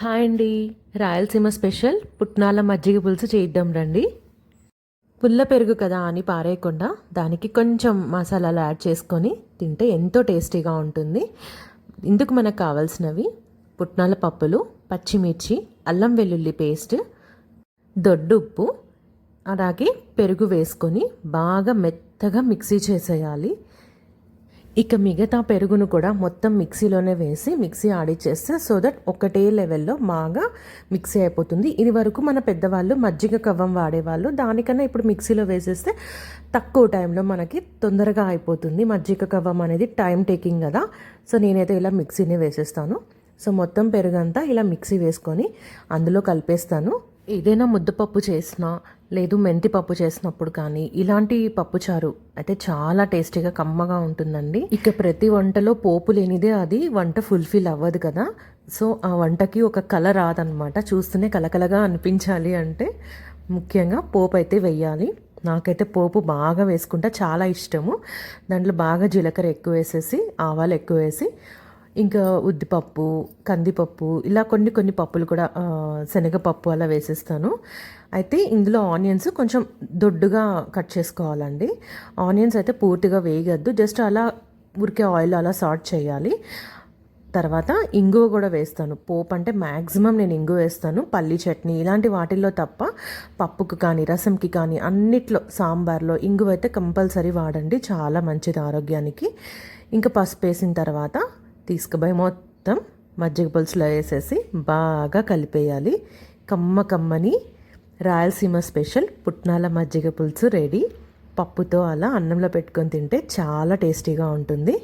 Hi అండి. Rayalaseema special పుట్నాల మజ్జిగ పులుసు చేద్దాం రండి. పుల్ల పెరుగు కదా అని పారేయకుండా దానికి కొంచెం మసాలాలు యాడ్ చేసుకొని తింటే ఎంతో టేస్టీగా ఉంటుంది. ఇందుకు మనకు కావాల్సినవి పుట్నాల పప్పులు, పచ్చిమిర్చి, అల్లం వెల్లుల్లి పేస్ట్, దొడ్డుప్పు, అలాగే పెరుగు వేసుకొని బాగా మెత్తగా మిక్సీ చేసేయాలి. ఇక మిగతా పెరుగును కూడా మొత్తం మిక్సీలోనే వేసి మిక్సీ ఆడిచ్చేస్తే సో దట్ ఒకటే లెవెల్లో బాగా మిక్సీ అయిపోతుంది. ఇది వరకు మన పెద్దవాళ్ళు మజ్జిగ కవ్వం వాడేవాళ్ళు, దానికన్నా ఇప్పుడు మిక్సీలో వేసేస్తే తక్కువ టైంలో మనకి తొందరగా అయిపోతుంది. మజ్జిగ కవ్వం అనేది టైం టేకింగ్ కదా, సో నేనైతే ఇలా మిక్సీని వేసేస్తాను. సో మొత్తం పెరుగంతా ఇలా మిక్సీ వేసుకొని అందులో కలిపేస్తాను. ఏదైనా ముద్దపప్పు చేసినా లేదు మెంతి పప్పు చేసినప్పుడు కానీ ఇలాంటి పప్పుచారు అయితే చాలా టేస్టీగా కమ్మగా ఉంటుందండి. ఇక ప్రతి వంటలో పోపు లేనిదే అది వంట ఫుల్ఫిల్ అవ్వదు కదా, సో ఆ వంటకి ఒక కలర్ రాదనమాట. చూస్తూనే కలకలగా అనిపించాలి అంటే ముఖ్యంగా పోపు అయితే వెయ్యాలి. నాకైతే పోపు బాగా వేసుకుంటా, చాలా ఇష్టము. దాంట్లో బాగా జీలకర్ర ఎక్కువ వేసేసి ఆవాలు ఎక్కువ వేసి ఇంకా ఉద్దిపప్పు, కందిపప్పు ఇలా కొన్ని పప్పులు కూడా శనగపప్పు అలా వేసేస్తాను. అయితే ఇందులో ఆనియన్స్ కొంచెం దొడ్డుగా కట్ చేసుకోవాలండి. ఆనియన్స్ అయితే పూర్తిగా వేయగద్దు, జస్ట్ అలా ఊరికే ఆయిల్ అలా సార్ట్ చేయాలి. తర్వాత ఇంగువ కూడా వేస్తాను. పోపు అంటే మ్యాక్సిమం నేను ఇంగువ వేస్తాను. పల్లి చట్నీ ఇలాంటి వాటిల్లో తప్ప పప్పుకు కానీ రసంకి కానీ అన్నిట్లో సాంబార్లో ఇంగువ అయితే కంపల్సరీ వాడండి, చాలా మంచిది ఆరోగ్యానికి. ఇంకా పసుపు వేసిన తర్వాత తీసుకుపోయి మొత్తం మజ్జిగ పులుసులో వేసేసి బాగా కలిపేయాలి. కమ్మని రాయలసీమ స్పెషల్ పుట్నాల మజ్జిగ పులుసు రెడీ. పప్పుతో అలా అన్నంలో పెట్టుకొని తింటే చాలా టేస్టీగా ఉంటుంది.